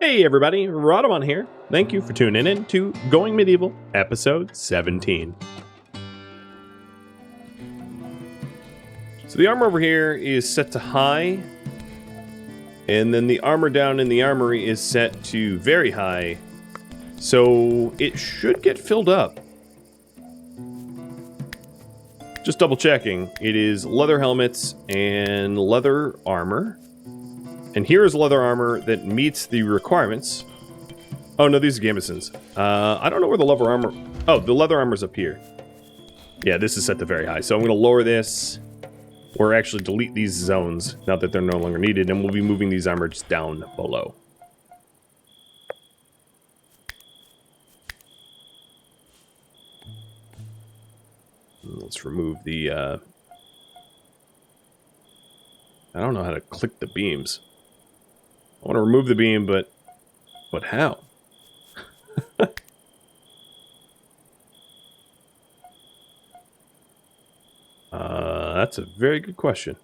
Hey everybody, Rhadamant here. Thank you for tuning in to Going Medieval, episode 17. So the armor over here is set to high, and then the armor down in the armory is set to very high, so it should get filled up. Just double checking, it is leather helmets and leather armor. And here is leather armor that meets the requirements. Oh no, these are gambesons. I don't know where the leather armor... Oh, the leather armor's up here. Yeah, this is set to very high. So I'm going to lower this, or actually delete these zones, now that they're no longer needed, and we'll be moving these armors down below. Let's remove the... I don't know how to click the beams. I want to remove the beam, but how? That's a very good question.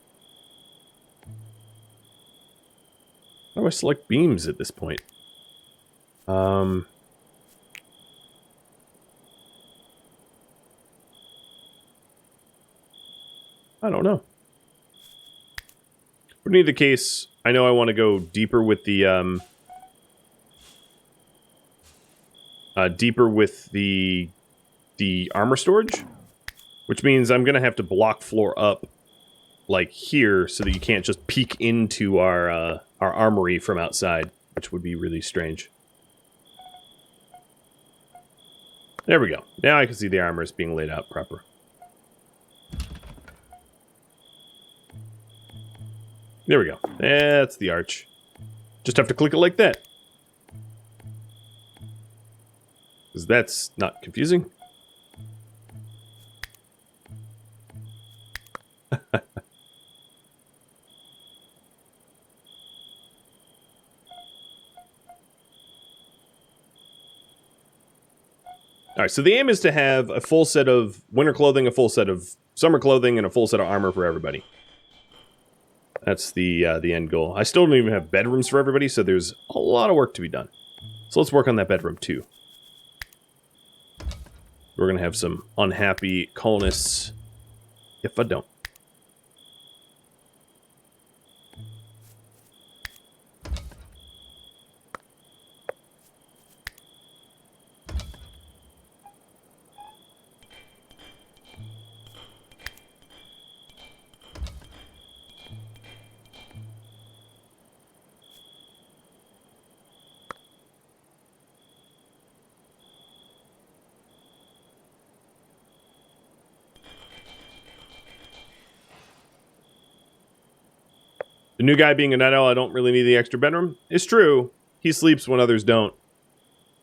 How do I select beams at this point? I don't know. For either case, I know I want to go deeper with the armor storage, which means I'm gonna have to block floor up like here so that you can't just peek into our armory from outside, which would be really strange. There we go. Now I can see the armor is being laid out proper. There we go. That's the arch. Just have to click it like that. Because that's not confusing. Alright, so the aim is to have a full set of winter clothing, a full set of summer clothing, and a full set of armor for everybody. That's the end goal. I still don't even have bedrooms for everybody, so there's a lot of work to be done. So let's work on that bedroom too. We're going to have some unhappy colonists if I don't. The new guy being a night owl, I don't really need the extra bedroom. It's true. He sleeps when others don't.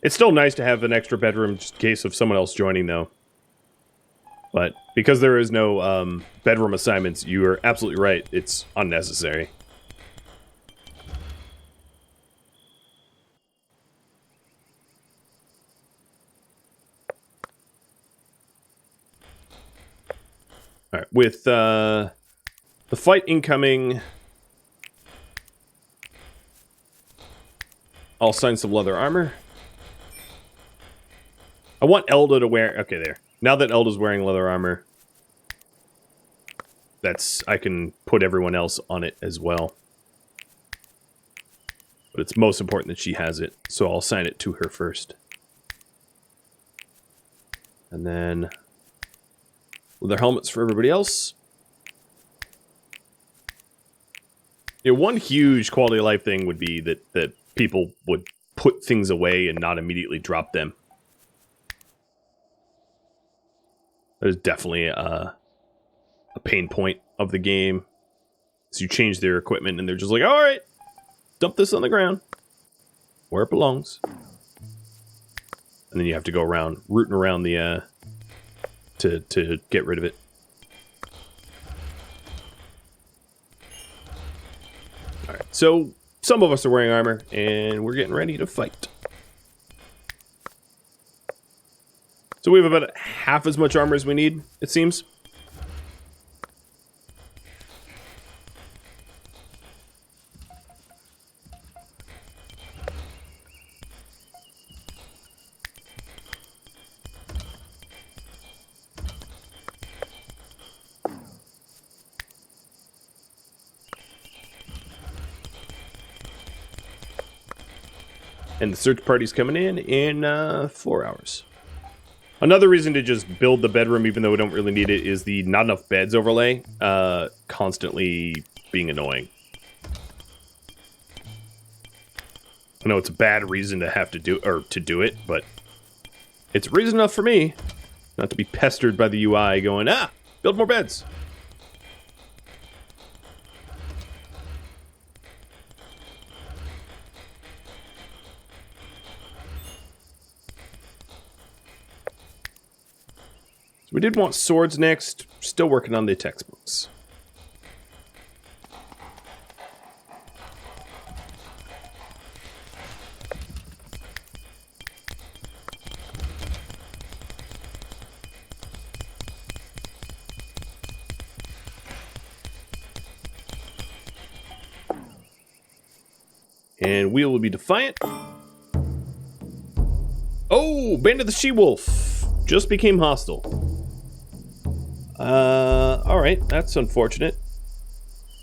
It's still nice to have an extra bedroom just in case of someone else joining, though. But because there is no bedroom assignments, you are absolutely right. It's unnecessary. Alright, with the fight incoming... I'll sign some leather armor. I want Elda to wear... Okay, there. Now that Elda's wearing leather armor, I can put everyone else on it as well. But it's most important that she has it, so I'll assign it to her first. And then leather helmets for everybody else. Yeah, one huge quality of life thing would be that people would put things away and not immediately drop them. That is definitely a pain point of the game. So you change their equipment and they're just like, alright, dump this on the ground where it belongs. And then you have to go around, rooting around the, to get rid of it. Alright, so some of us are wearing armor, and we're getting ready to fight. So we have about half as much armor as we need, it seems. And the search party's coming in 4 hours. Another reason to just build the bedroom, even though we don't really need it, is the not enough beds overlay constantly being annoying. I know it's a bad reason to have to do it, but it's reason enough for me not to be pestered by the UI going, build more beds. So we did want swords next. Still working on the textbooks. And we will be defiant. Oh, Band of the She-Wolf just became hostile. Alright, that's unfortunate.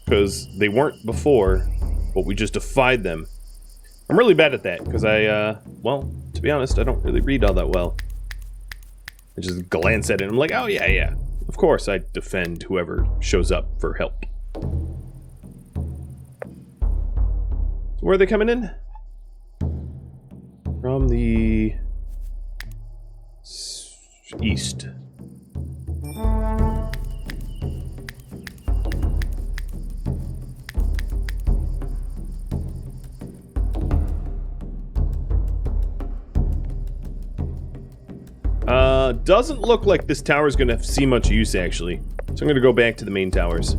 Because they weren't before, but we just defied them. I'm really bad at that, because well, to be honest, I don't really read all that well. I just glance at it and I'm like, oh yeah. Of course I defend whoever shows up for help. Where are they coming in? From the east. Doesn't look like this tower is going to see much use, actually. So I'm going to go back to the main towers.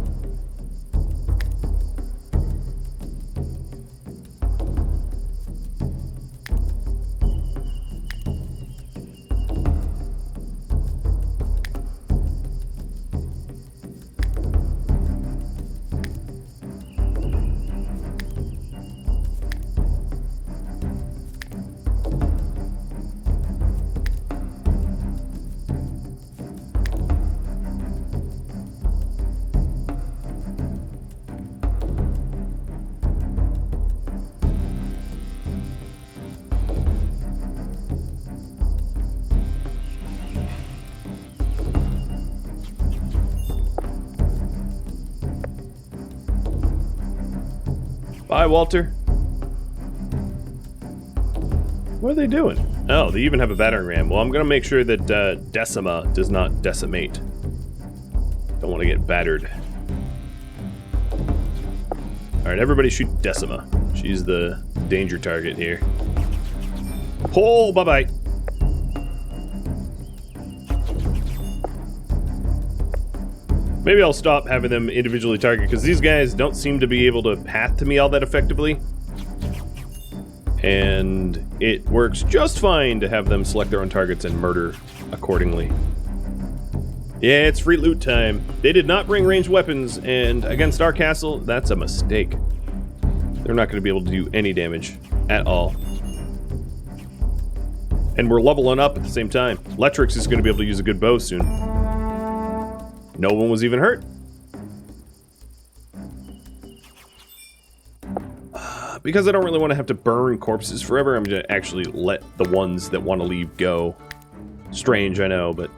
Bye, Walter. What are they doing? Oh, they even have a battering ram. Well, I'm going to make sure that Decima does not decimate. Don't want to get battered. Alright, everybody shoot Decima. She's the danger target here. Oh, bye-bye. Maybe I'll stop having them individually target, because these guys don't seem to be able to path to me all that effectively. And it works just fine to have them select their own targets and murder accordingly. Yeah, it's free loot time. They did not bring ranged weapons, and against our castle, that's a mistake. They're not going to be able to do any damage at all. And we're leveling up at the same time. Letrix is going to be able to use a good bow soon. No one was even hurt. Because I don't really want to have to burn corpses forever, I'm going to actually let the ones that want to leave go. Strange, I know, but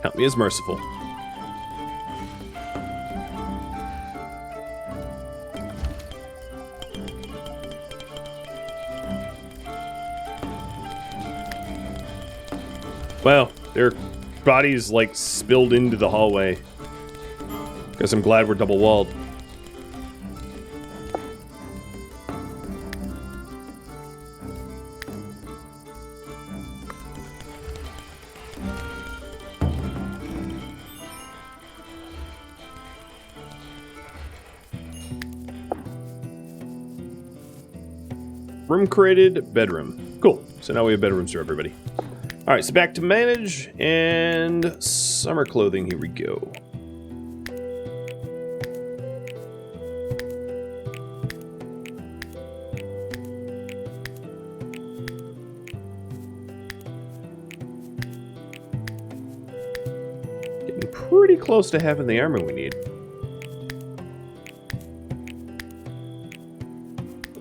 count me as merciful. Wow, their bodies like spilled into the hallway. Guess I'm glad we're double walled. Room created, bedroom. Cool. So now we have bedrooms for everybody. Alright, so back to manage, and summer clothing, here we go. Getting pretty close to having the armor we need.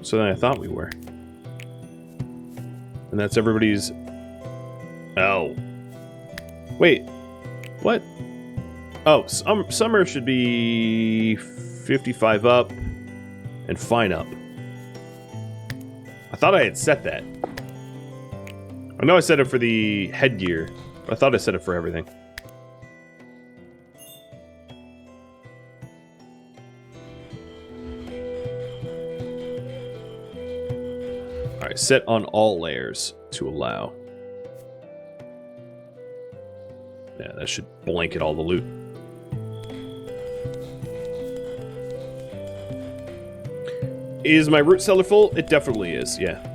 So than I thought we were. And that's everybody's... Oh. Wait. What? Oh, summer should be 55 up and fine up. I thought I had set that. I know I set it for the headgear, but I thought I set it for everything. Alright, set on all layers to allow. Yeah, that should blanket all the loot. Is my root cellar full? It definitely is, yeah.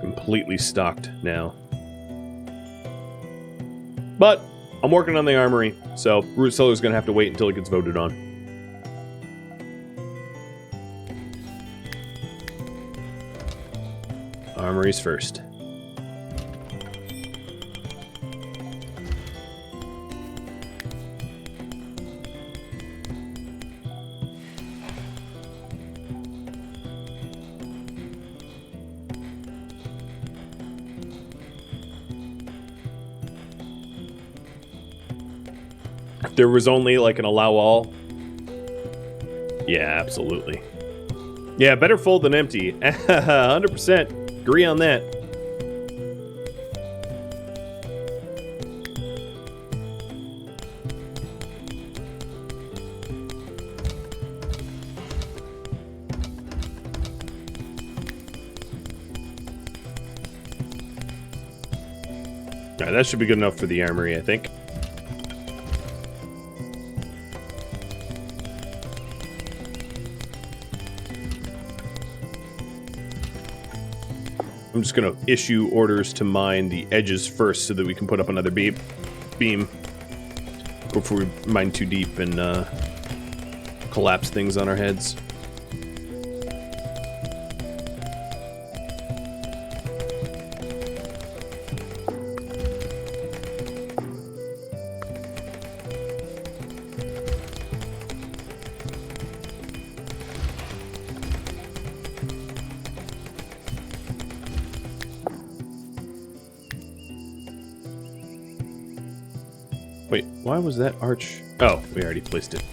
Completely stocked now. But I'm working on the armory, so root cellar's gonna have to wait until it gets voted on. Armory's first. If there was only like an allow all. Yeah, absolutely. Yeah, better full than empty. 100%. Agree on that. Alright, that should be good enough for the armory, I think. I'm just going to issue orders to mine the edges first so that we can put up another beam before we mine too deep and collapse things on our heads. Wait, why was that arch? Oh, we already placed it.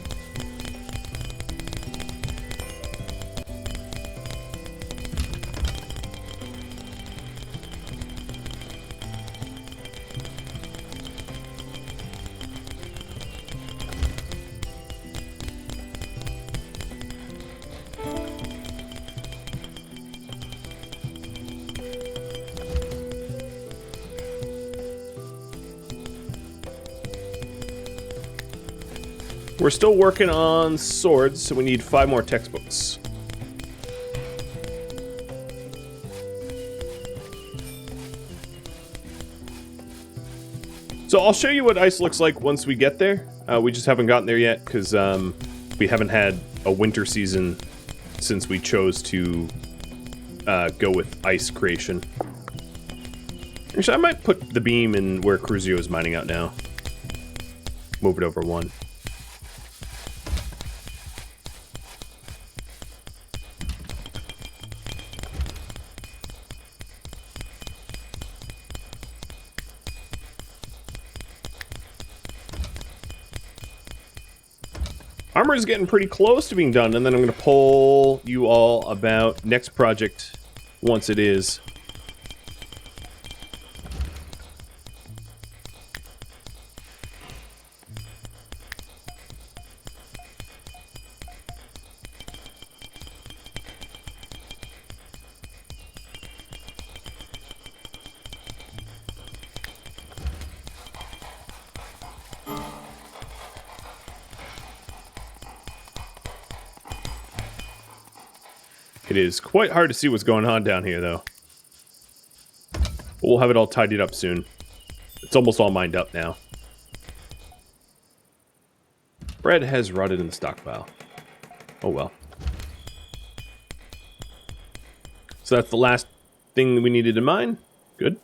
We're still working on swords, so we need 5 more textbooks. So I'll show you what ice looks like once we get there. We just haven't gotten there yet, because we haven't had a winter season since we chose to go with ice creation. Actually, I might put the beam in where Cruzio is mining out now. Move it over 1. Armory's getting pretty close to being done, and then I'm going to poll you all about next project once it is. It is quite hard to see what's going on down here, though. But we'll have it all tidied up soon. It's almost all mined up now. Bread has rotted in the stockpile. Oh well. So that's the last thing that we needed to mine. Good.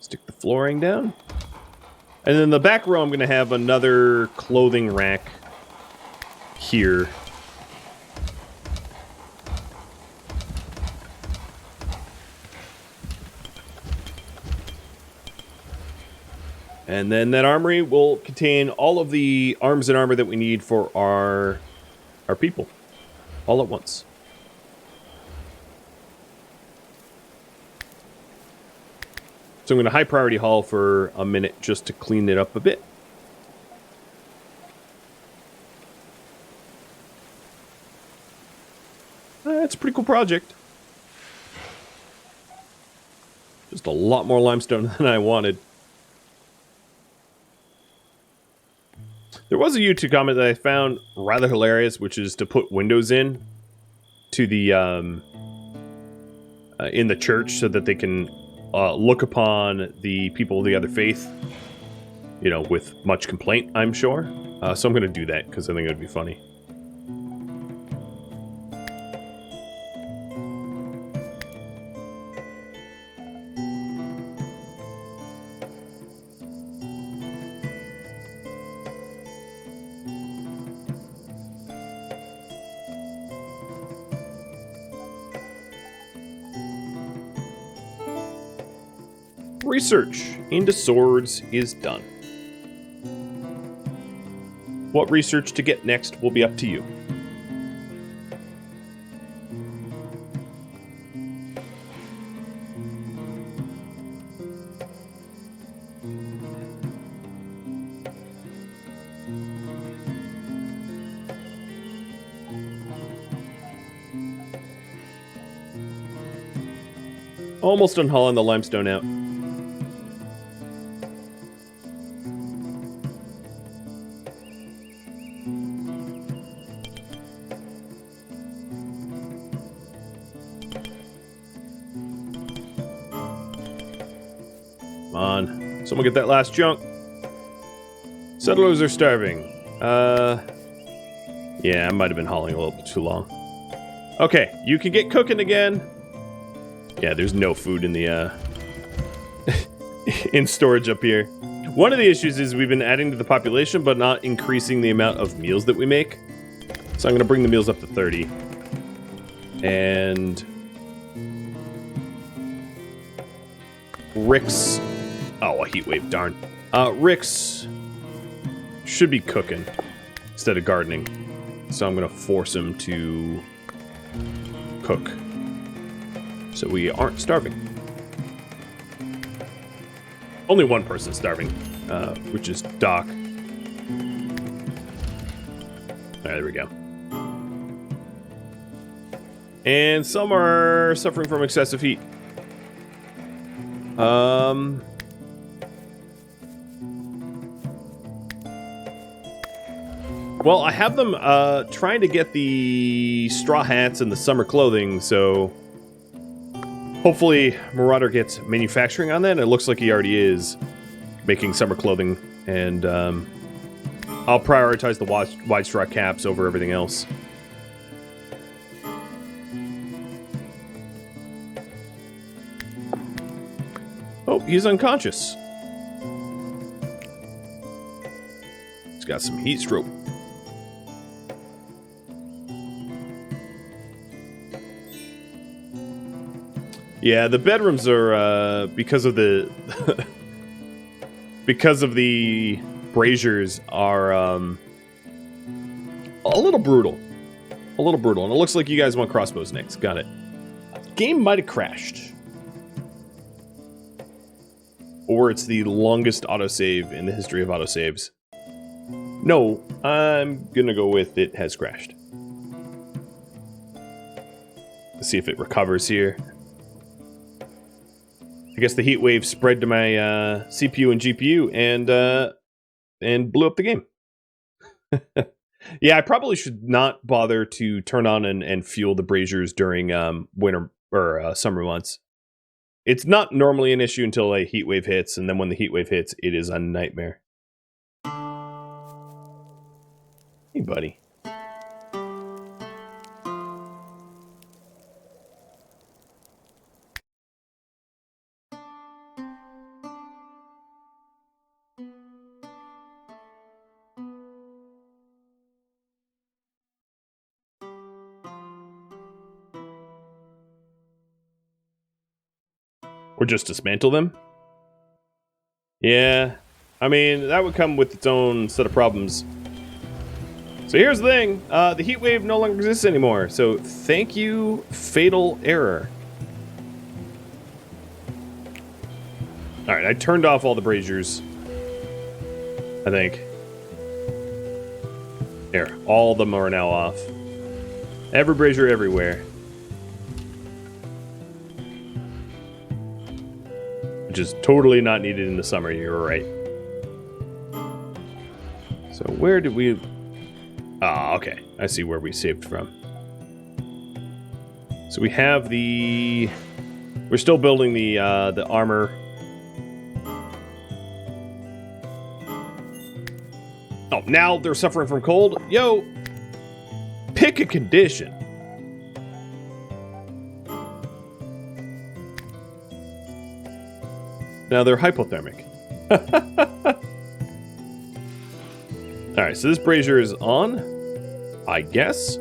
Stick the flooring down. And then the back row, I'm going to have another clothing rack here. And then that armory will contain all of the arms and armor that we need for our people. All at once. So I'm going to high priority haul for a minute just to clean it up a bit. It's a pretty cool project. Just a lot more limestone than I wanted. There was a YouTube comment that I found rather hilarious, which is to put windows in to the in the church so that they can look upon the people of the other faith, you know, with much complaint, I'm sure. So I'm going to do that because I think it would be funny. Research into swords is done. What research to get next will be up to you. Almost done hauling the limestone out. Come on. Someone get that last chunk. Settlers are starving. Yeah, I might have been hauling a little bit too long. Okay, you can get cooking again. Yeah, there's no food in the, in storage up here. One of the issues is we've been adding to the population, but not increasing the amount of meals that we make. So I'm going to bring the meals up to 30. And Rick's... Oh, a heat wave, darn. Rick's should be cooking instead of gardening. So I'm going to force him to cook. So we aren't starving. Only one person's starving, which is Doc. There we go. And some are suffering from excessive heat. Well, I have them trying to get the straw hats and the summer clothing, so hopefully Marauder gets manufacturing on that, and it looks like he already is making summer clothing, and I'll prioritize the wide straw caps over everything else. Oh, he's unconscious. He's got some heat stroke. Yeah, the bedrooms are because of the because of the braziers are a little brutal. A little brutal. And it looks like you guys want crossbows next. Got it. Game might have crashed. Or it's the longest autosave in the history of autosaves. No, I'm gonna go with it has crashed. Let's see if it recovers here. I guess the heat wave spread to my CPU and GPU and blew up the game. Yeah, I probably should not bother to turn on and fuel the braziers during winter or summer months. It's not normally an issue until a heat wave hits, and then when the heat wave hits, it is a nightmare. Hey, buddy. Or just dismantle them? Yeah, I mean, that would come with its own set of problems. So here's the thing. The heat wave no longer exists anymore. So thank you, fatal error. Alright, I turned off all the braziers. I think. There, all of them are now off. Every brazier everywhere. Which is totally not needed in the summer, you're right. So where did we... Ah, okay. I see where we saved from. So we have the... We're still building the armor. Oh, now they're suffering from cold? Yo! Pick a condition. Now they're hypothermic. Alright, so this brazier is on, I guess.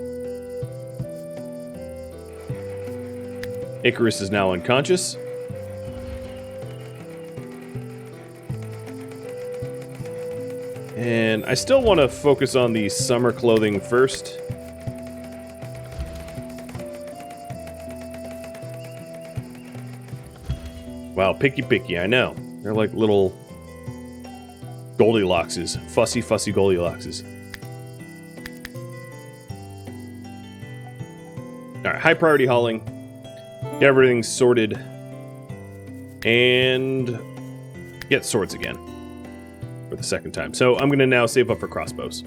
Icarus is now unconscious. And I still want to focus on the summer clothing first. Wow, picky, I know. They're like little Goldilockses. Fussy Goldilockses. Alright, high priority hauling. Get everything sorted. And get swords again. For the second time. So I'm going to now save up for crossbows.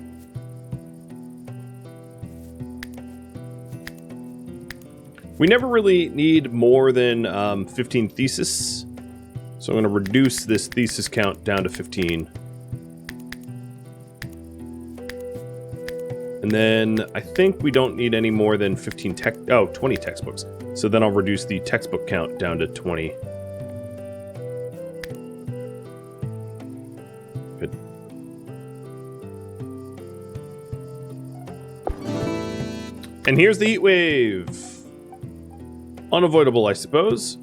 We never really need more than 15 thesis. So I'm going to reduce this thesis count down to 15. And then I think we don't need any more than 20 textbooks. So then I'll reduce the textbook count down to 20. Good. And here's the heat wave. Unavoidable, I suppose.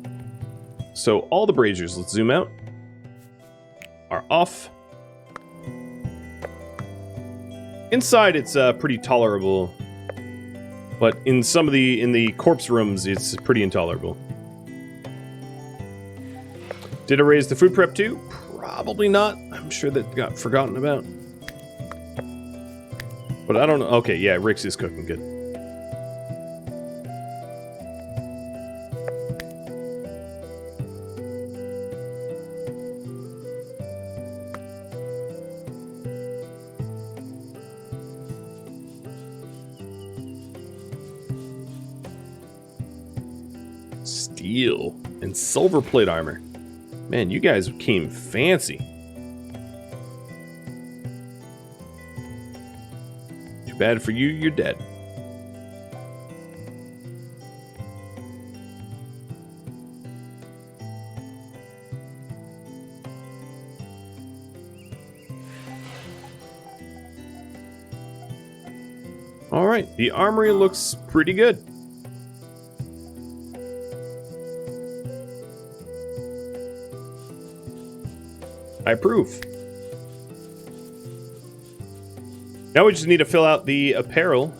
So all the braziers, let's zoom out, are off. Inside, it's pretty tolerable, but in some of the corpse rooms, it's pretty intolerable. Did I raise the food prep too? Probably not. I'm sure that got forgotten about. But I don't know. Okay, yeah, Rick's is cooking good. Steel and silver plate armor. Man, you guys came fancy. Too bad for you, you're dead. All right, the armory looks pretty good. I approve. Now we just need to fill out the apparel,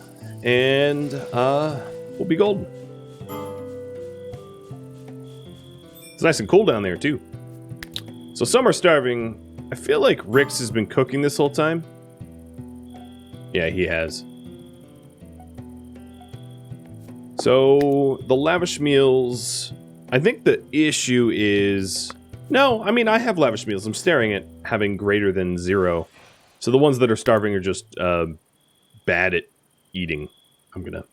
and we'll be golden. It's nice and cool down there, too. So some are starving. I feel like Rix has been cooking this whole time. Yeah, he has. So the lavish meals, I think the issue is... No, I mean, I have lavish meals. I'm staring at having greater than 0. So the ones that are starving are just bad at eating. I'm gonna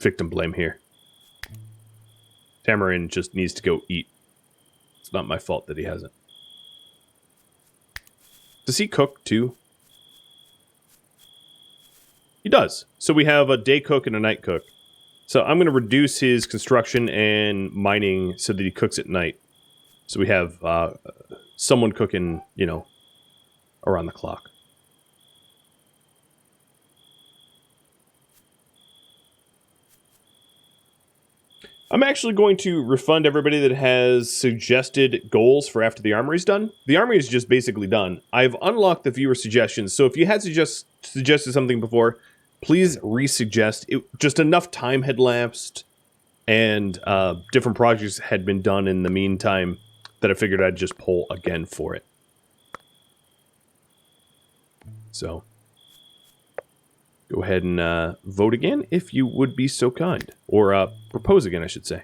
victim blame here. Tamarin just needs to go eat. It's not my fault that he hasn't. Does he cook too? He does. So we have a day cook and a night cook. So I'm going to reduce his construction and mining so that he cooks at night. So we have someone cooking, you know, around the clock. I'm actually going to refund everybody that has suggested goals for after the armory's done. The armory is just basically done. I've unlocked the viewer suggestions, so if you had suggested something before, please resuggest. Just enough time had lapsed, and different projects had been done in the meantime that I figured I'd just poll again for it. So, go ahead and vote again if you would be so kind. Or propose again, I should say.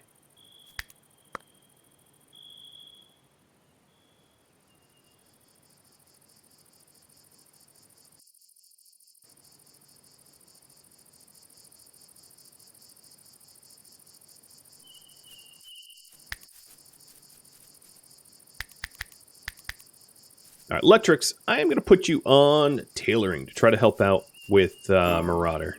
Alright, Electrics, I am going to put you on tailoring to try to help out with Marauder.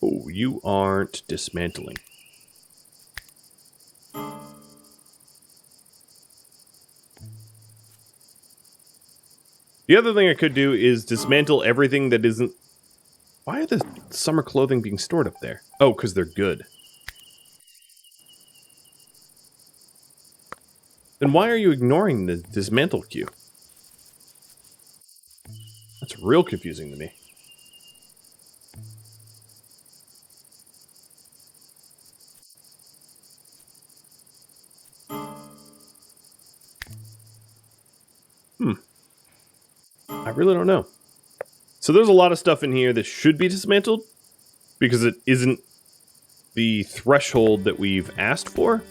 Oh, you aren't dismantling. The other thing I could do is dismantle everything that isn't... Why are the summer clothing being stored up there? Oh, because they're good. Then why are you ignoring the dismantle queue? That's real confusing to me. I really don't know. So there's a lot of stuff in here that should be dismantled because it isn't the threshold that we've asked for,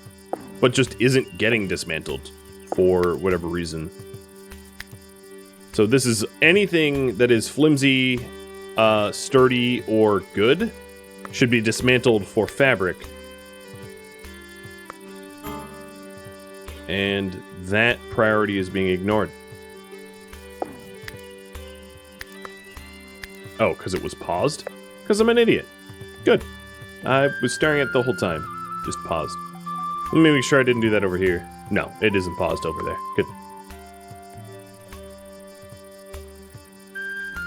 but just isn't getting dismantled for whatever reason. So this is anything that is flimsy, sturdy, or good should be dismantled for fabric. And that priority is being ignored. Oh, because it was paused? Because I'm an idiot. Good. I was staring at it the whole time. Just paused. Let me make sure I didn't do that over here. No, it isn't paused over there. Good.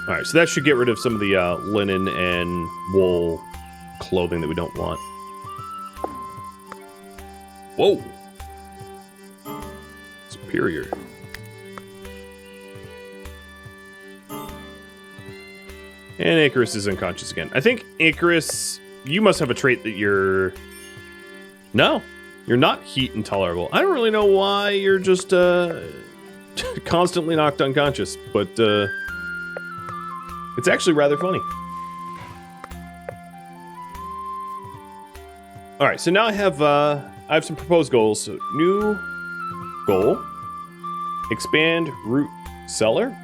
Alright, so that should get rid of some of the linen and wool clothing that we don't want. Whoa! Superior. And Icarus is unconscious again. I think Icarus, you must have a trait that you're... No, you're not heat intolerable. I don't really know why you're just constantly knocked unconscious, but it's actually rather funny. All right, so now I have some proposed goals. So new goal: expand root cellar,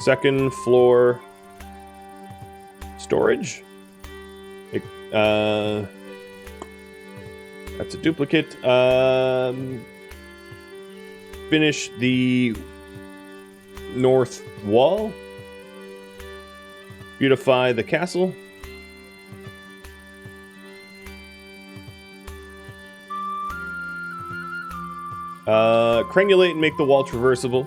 second floor storage. That's a duplicate. Finish the north wall. Beautify the castle. Crenulate and make the wall traversable.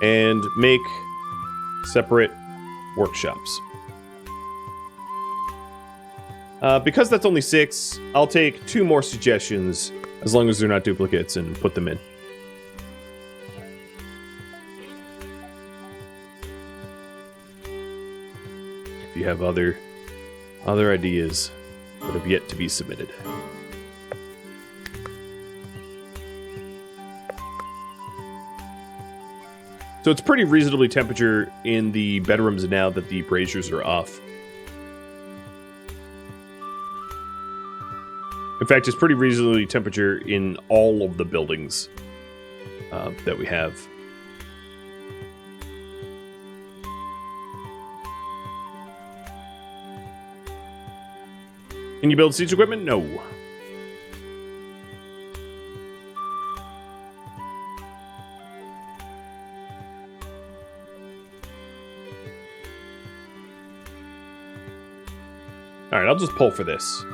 And make separate workshops. Because that's only 6, I'll take 2 more suggestions, as long as they're not duplicates, and put them in. If you have other ideas that have yet to be submitted. So it's pretty reasonably temperature in the bedrooms now that the braziers are off. In fact, it's pretty reasonably temperature in all of the buildings that we have. Can you build siege equipment? No. Alright, I'll just pull for this.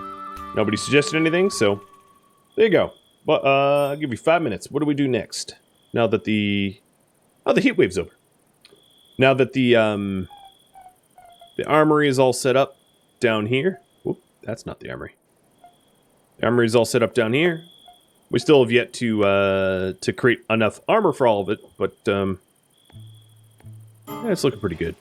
Nobody suggested anything, so there you go. But I'll give you 5 minutes. What do we do next? Now that the heat wave's over. Now that the armory is all set up down here. Whoop, that's not the armory. The armory is all set up down here. We still have yet to create enough armor for all of it, but yeah, it's looking pretty good.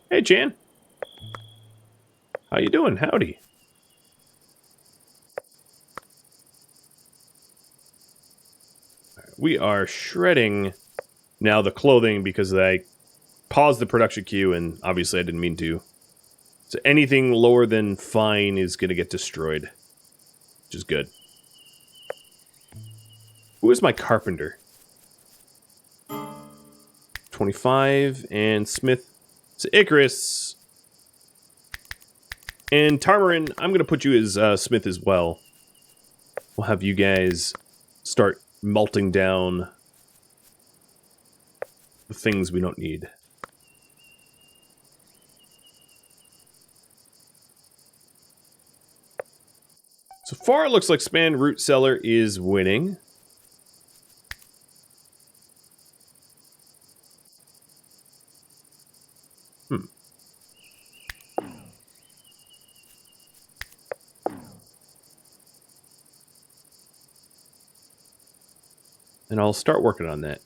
Hey, Jan. How you doing? Howdy. We are shredding now the clothing because I paused the production queue and obviously I didn't mean to. So anything lower than fine is going to get destroyed, which is good. Who is my carpenter? 25 and Smith. So Icarus and Tarmarin, I'm going to put you as Smith as well. We'll have you guys start melting down the things we don't need. So far, it looks like Span Root Cellar is winning. And I'll start working on that.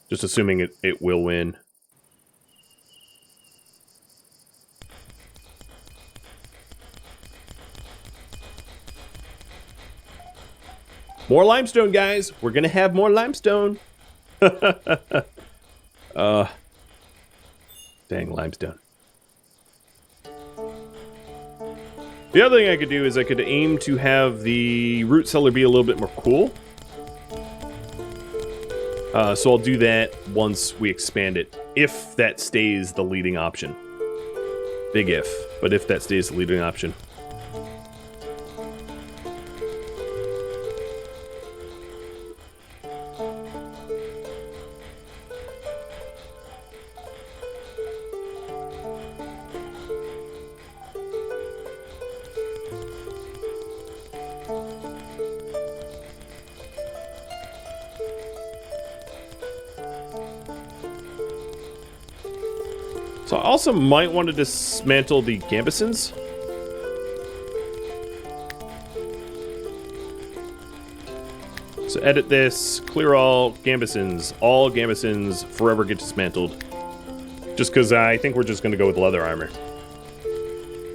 Just assuming it will win. More limestone, guys! We're gonna have more limestone! Dang limestone. The other thing I could do is I could aim to have the root cellar be a little bit more cool. So I'll do that once we expand it, if that stays the leading option. Big if, but if that stays the leading option. So I also might want to dismantle the gambesons. So edit this, clear all gambesons. All gambesons forever get dismantled. Just because I think we're just going to go with leather armor.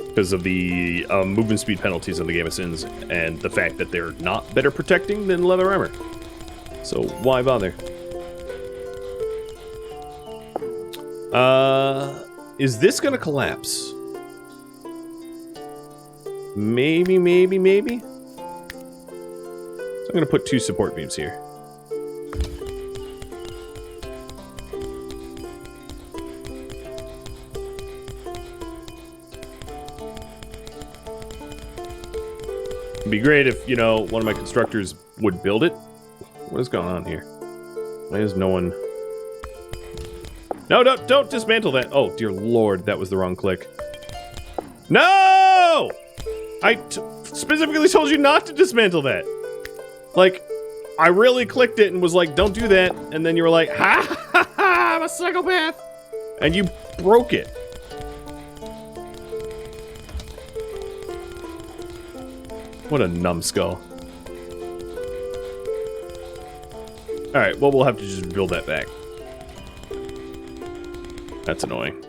Because of the movement speed penalties on the gambesons and the fact that they're not better protecting than leather armor. So why bother? Is this gonna collapse? Maybe, maybe, maybe? So I'm gonna put 2 support beams here. It'd be great if, you know, one of my constructors would build it. What is going on here? Why is no one... No, don't dismantle that. Oh, dear lord, that was the wrong click. No! I specifically told you not to dismantle that. Like, I really clicked it and was like, don't do that. And then you were like, ha ha ha, I'm a psychopath. And you broke it. What a numbskull. Alright, well, we'll have to just build that back. That's annoying.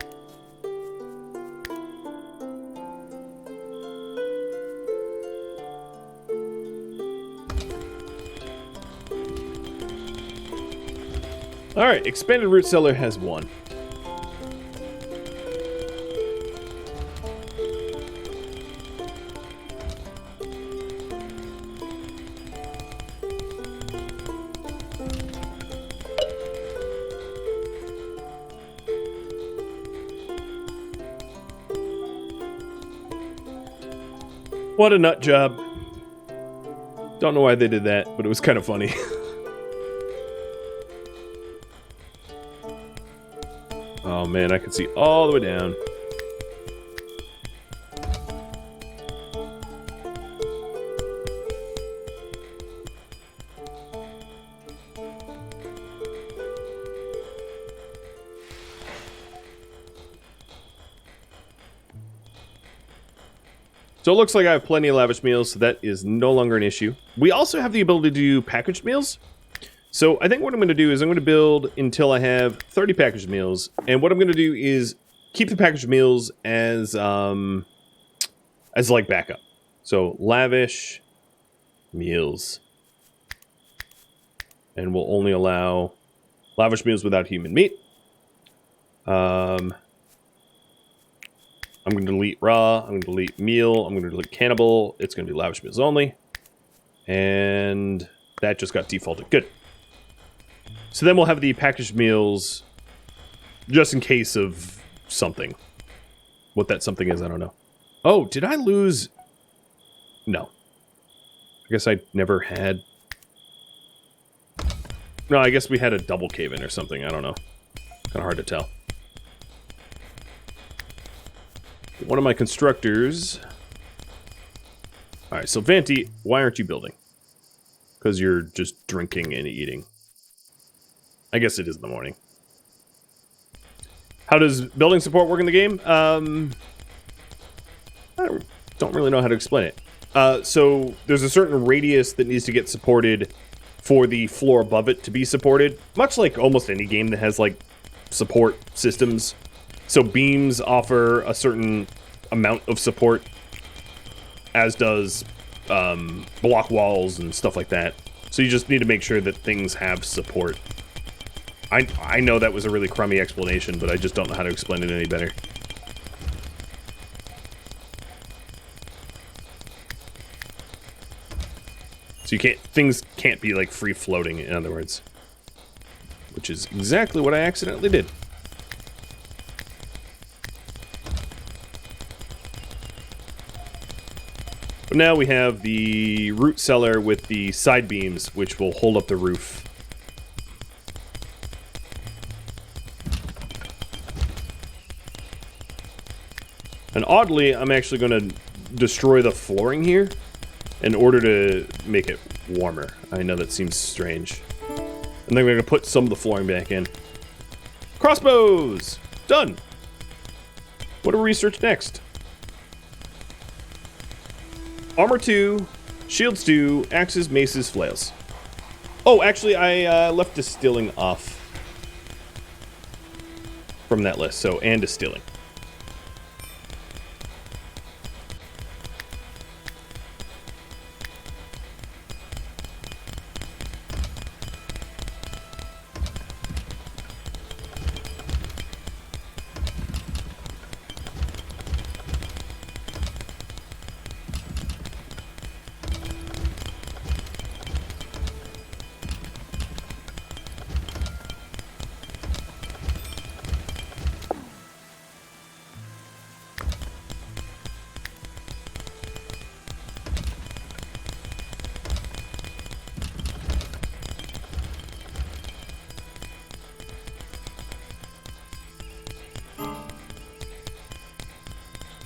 Alright, expanded root cellar has 1. What a nut job. Don't know why they did that, but it was kind of funny. Oh man, I can see all the way down. So it looks like I have plenty of lavish meals, so that is no longer an issue. We also have the ability to do packaged meals. So I think what I'm going to do is I'm going to build until I have 30 packaged meals. And what I'm going to do is keep the packaged meals as like backup. So lavish meals. And we'll only allow lavish meals without human meat. I'm going to delete raw, I'm going to delete meal, I'm going to delete cannibal, it's going to be lavish meals only. And that just got defaulted. Good. So then we'll have the packaged meals just in case of something. What that something is, I don't know. Oh, did I lose? No. I guess I never had... No, I guess we had a double cave-in or something, I don't know. Kind of hard to tell. One of my constructors... Alright, so Vanti, why aren't you building? Because you're just drinking and eating. I guess it is in the morning. How does building support work in the game? I don't really know how to explain it. So there's a certain radius that needs to get supported for the floor above it to be supported. Much like almost any game that has, like, support systems. So beams offer a certain amount of support, as does block walls and stuff like that. So you just need to make sure that things have support. I know that was a really crummy explanation, but I just don't know how to explain it any better. So things can't be like free floating, in other words. Which is exactly what I accidentally did. But now we have the root cellar with the side beams, which will hold up the roof. And oddly, I'm actually going to destroy the flooring here in order to make it warmer. I know that seems strange. And then we're going to put some of the flooring back in. Crossbows! Done! What do we research next? Armor 2, shields 2, axes, maces, flails. Oh, actually, I left distilling off from that list, so, and distilling.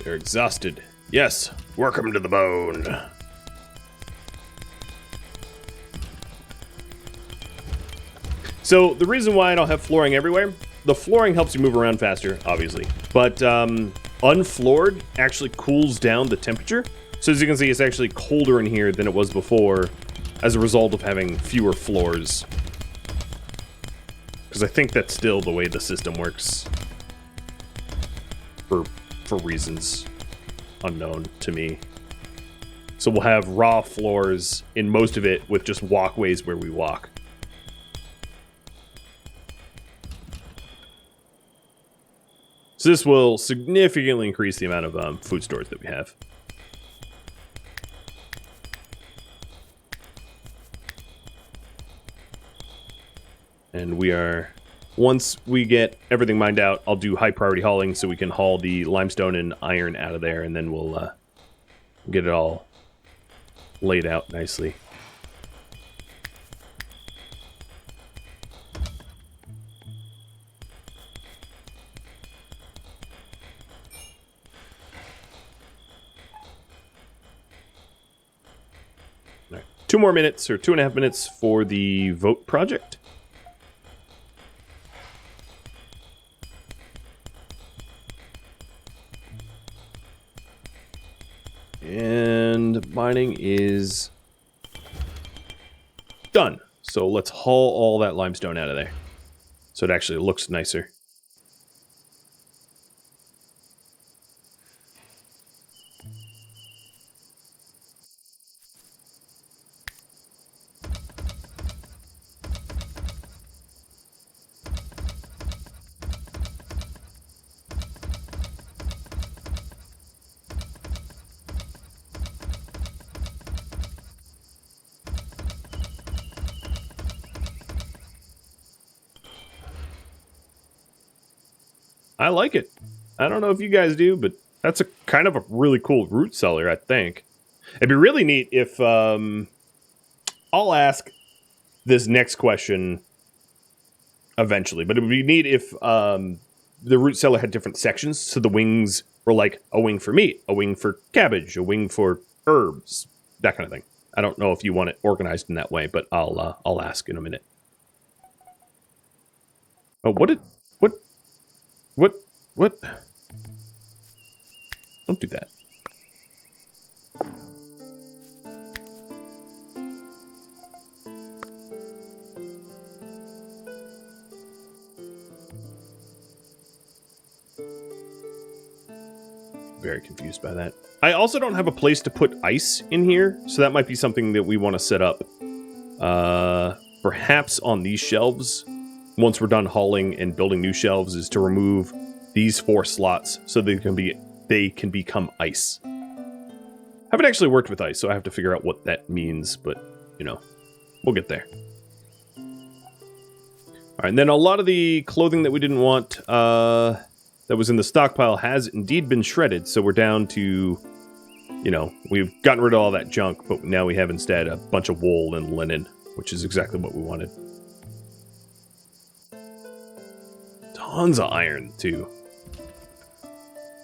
They're exhausted. Yes, work them to the bone. So, the reason why I don't have flooring everywhere, the flooring helps you move around faster, obviously. But, unfloored actually cools down the temperature. So as you can see, it's actually colder in here than it was before as a result of having fewer floors. Because I think that's still the way the system works. For reasons unknown to me. So we'll have raw floors in most of it with just walkways where we walk. So this will significantly increase the amount of food stores that we have. And we are... Once we get everything mined out, I'll do high priority hauling so we can haul the limestone and iron out of there, and then we'll Get it all laid out nicely. All right. 2 more minutes, or 2.5 minutes for the vote project. And mining is done. So let's haul all that limestone out of there. So it actually looks nicer. I like it. I don't know if you guys do, but that's a kind of a really cool root cellar, I think. It'd be really neat if I'll ask this next question eventually, but it would be neat if the root cellar had different sections, so the wings were like a wing for meat, a wing for cabbage, a wing for herbs, that kind of thing. I don't know if you want it organized in that way, but I'll ask in a minute. Oh, what? Don't do that. Very confused by that. I also don't have a place to put ice in here, so that might be something that we want to set up. Perhaps on these shelves, once we're done hauling and building new shelves, is to remove these 4 slots so they can become ice. I haven't actually worked with ice, so I have to figure out what that means, but, you know, we'll get there. All right, and then a lot of the clothing that we didn't want that was in the stockpile has indeed been shredded, so we're down to, you know, we've gotten rid of all that junk, but now we have instead a bunch of wool and linen, which is exactly what we wanted. Tons of iron, too.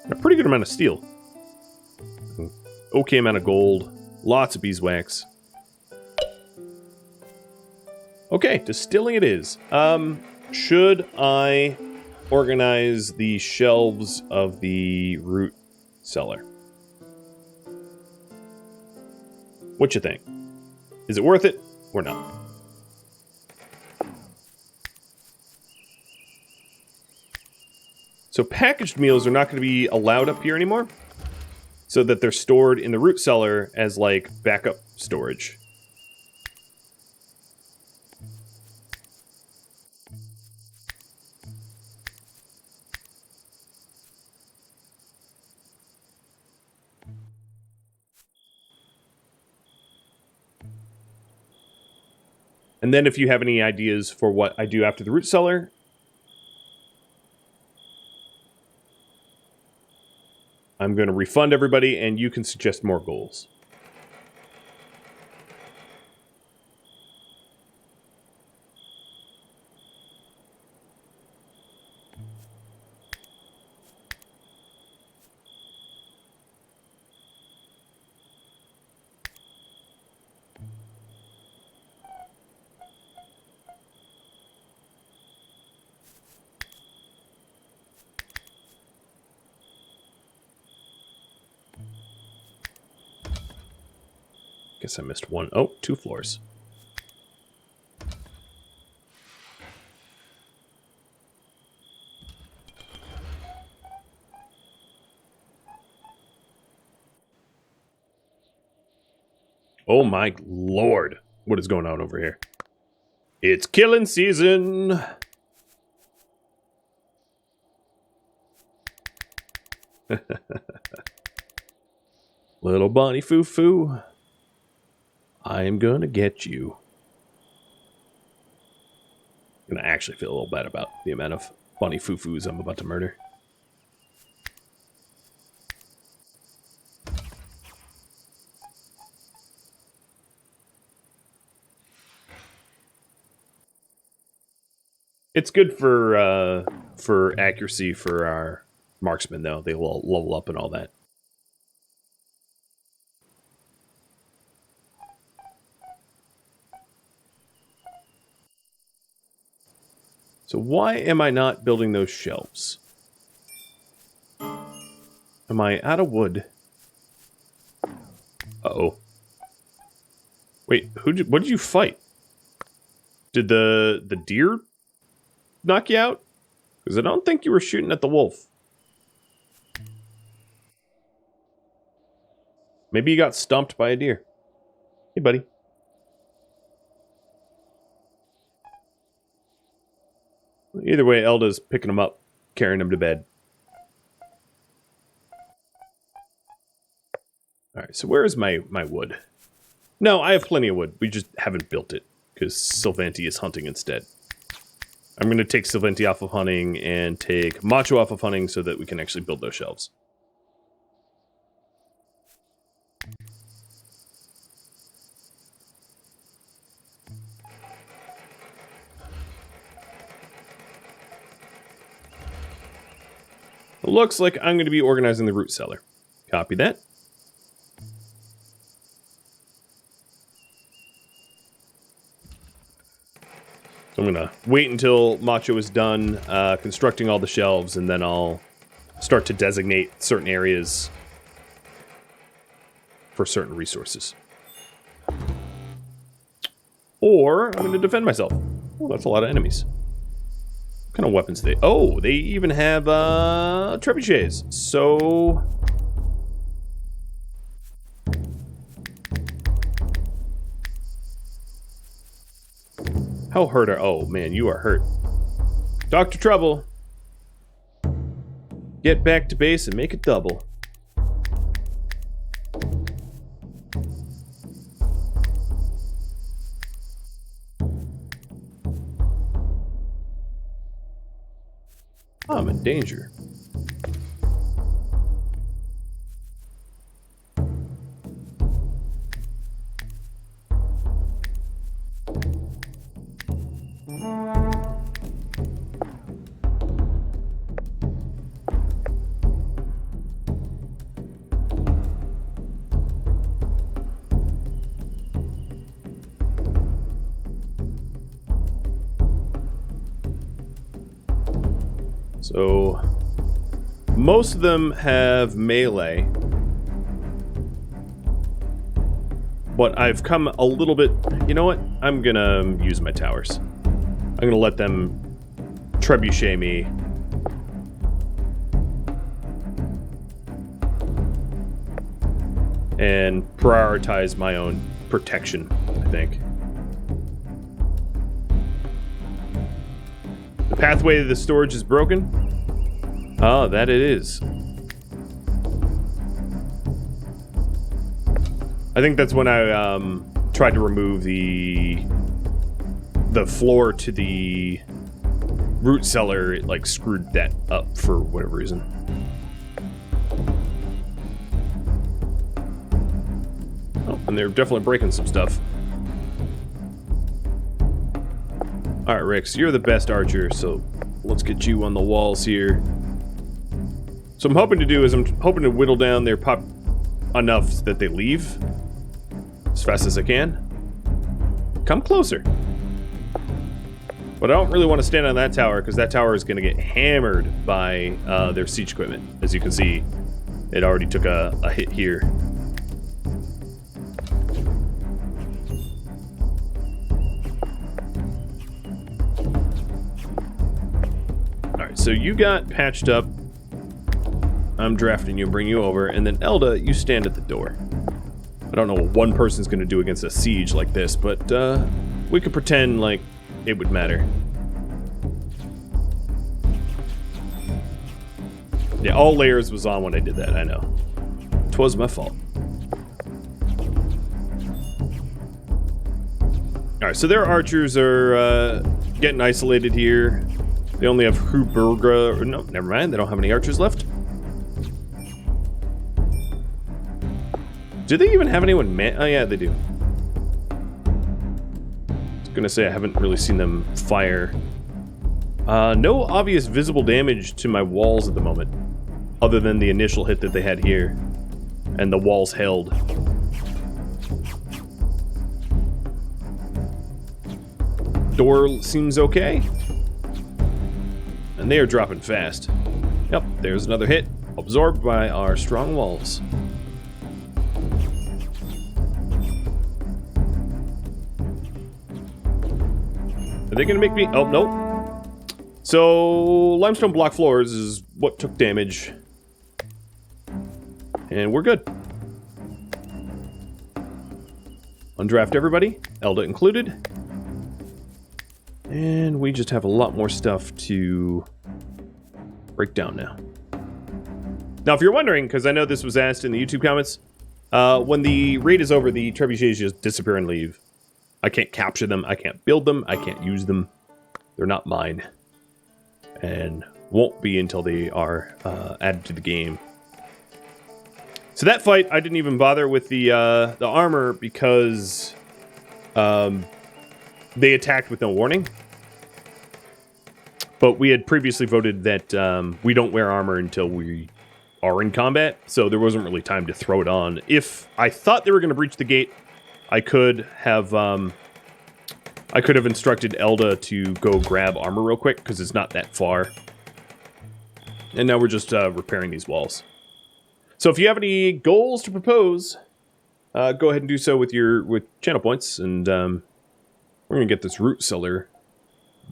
And a pretty good amount of steel. Okay amount of gold. Lots of beeswax. Okay, distilling it is. Should I organize the shelves of the root cellar? What you think? Is it worth it or not? So packaged meals are not going to be allowed up here anymore, so that they're stored in the root cellar as like backup storage. And then if you have any ideas for what I do after the root cellar, I'm going to refund everybody, and you can suggest more goals. Guess I missed one. Oh, 2 floors. Oh my lord. What is going on over here? It's killing season. Little bunny foo-foo. I am gonna get you. I'm gonna actually feel a little bad about the amount of bunny foo-foos I'm about to murder. It's good for accuracy for our marksmen, though. They will level up and all that. So why am I not building those shelves? Am I out of wood? Uh-oh. Wait, what did you fight? Did the deer knock you out? Because I don't think you were shooting at the wolf. Maybe you got stomped by a deer. Hey, buddy. Either way, Elda's picking him up, carrying him to bed. Alright, so where is my wood? No, I have plenty of wood. We just haven't built it, because Sylvanti is hunting instead. I'm going to take Sylvanti off of hunting and take Macho off of hunting so that we can actually build those shelves. It looks like I'm going to be organizing the root cellar. Copy that. So I'm going to wait until Macho is done constructing all the shelves, and then I'll start to designate certain areas for certain resources. Or I'm going to defend myself. Oh, that's a lot of enemies. What kind of weapons do they... Oh, they even have trebuchets. So... How hurt are... Oh, man, you are hurt. Dr. Trouble. Get back to base and make it double. I'm in danger. So, most of them have melee, but I've come a little bit... You know what? I'm gonna use my towers. I'm gonna let them trebuchet me. And prioritize my own protection, I think. The pathway to the storage is broken. Oh, that it is. I think that's when I tried to remove the floor to the root cellar. It like screwed that up for whatever reason. Oh, and they're definitely breaking some stuff. Alright, Rix, you're the best archer, so let's get you on the walls here. So I'm hoping to do is I'm hoping to whittle down their pop enough that they leave as fast as I can. Come closer. But I don't really want to stand on that tower, because that tower is going to get hammered by their siege equipment. As you can see, it already took a hit here. So you got patched up. I'm drafting you and bring you over. And then Elda, you stand at the door. I don't know what one person's going to do against a siege like this, but we could pretend like it would matter. Yeah, all layers was on when I did that, I know. 'Twas my fault. Alright, so their archers are getting isolated here. They only have Huberga. No, never mind. They don't have any archers left. Do they even have anyone man? Oh, yeah, they do. I was gonna say I haven't really seen them fire No obvious visible damage to my walls at the moment, other than the initial hit that they had here, and the walls held. Door seems okay, and they are dropping fast. Yep, there's another hit, absorbed by our strong walls. Are they gonna make me? Oh, nope. So, limestone block floors is what took damage. And we're good. Undraft everybody, Elda included. And we just have a lot more stuff to break down now. Now, if you're wondering, because I know this was asked in the YouTube comments, when the raid is over, the trebuchets just disappear and leave. I can't capture them, I can't build them, I can't use them. They're not mine. And won't be until they are added to the game. So that fight, I didn't even bother with the armor because they attacked with no warning. But we had previously voted that we don't wear armor until we are in combat, so there wasn't really time to throw it on. If I thought they were going to breach the gate, I could have instructed Elda to go grab armor real quick, because it's not that far. And now we're just repairing these walls. So if you have any goals to propose, go ahead and do so with channel points, and we're going to get this root cellar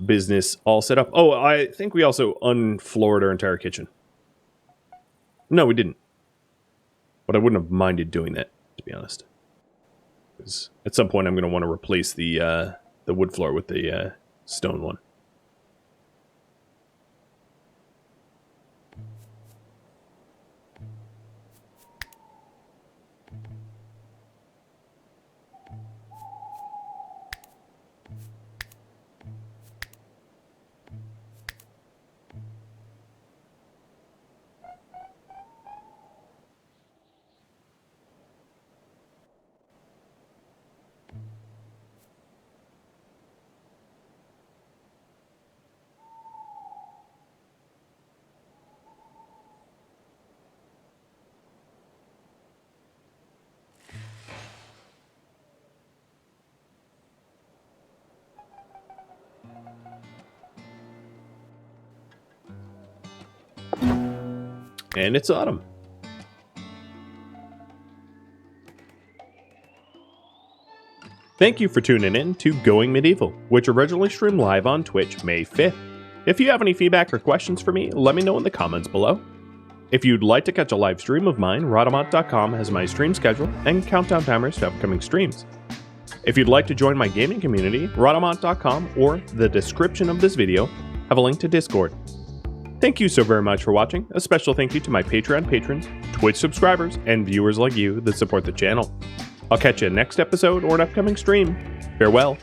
business all set up. Oh, I think we also unfloored our entire kitchen. No, we didn't. But I wouldn't have minded doing that, to be honest. Because at some point I'm going to want to replace the wood floor with the stone one. And it's autumn. Thank you for tuning in to Going Medieval, which originally streamed live on Twitch May 5th. If you have any feedback or questions for me, let me know in the comments below. If you'd like to catch a live stream of mine, Rhadamant.com has my stream schedule and countdown timers to upcoming streams. If you'd like to join my gaming community, Rhadamant.com or the description of this video have a link to Discord. Thank you so very much for watching. A special thank you to my Patreon patrons, Twitch subscribers, and viewers like you that support the channel. I'll catch you next episode or an upcoming stream. Farewell.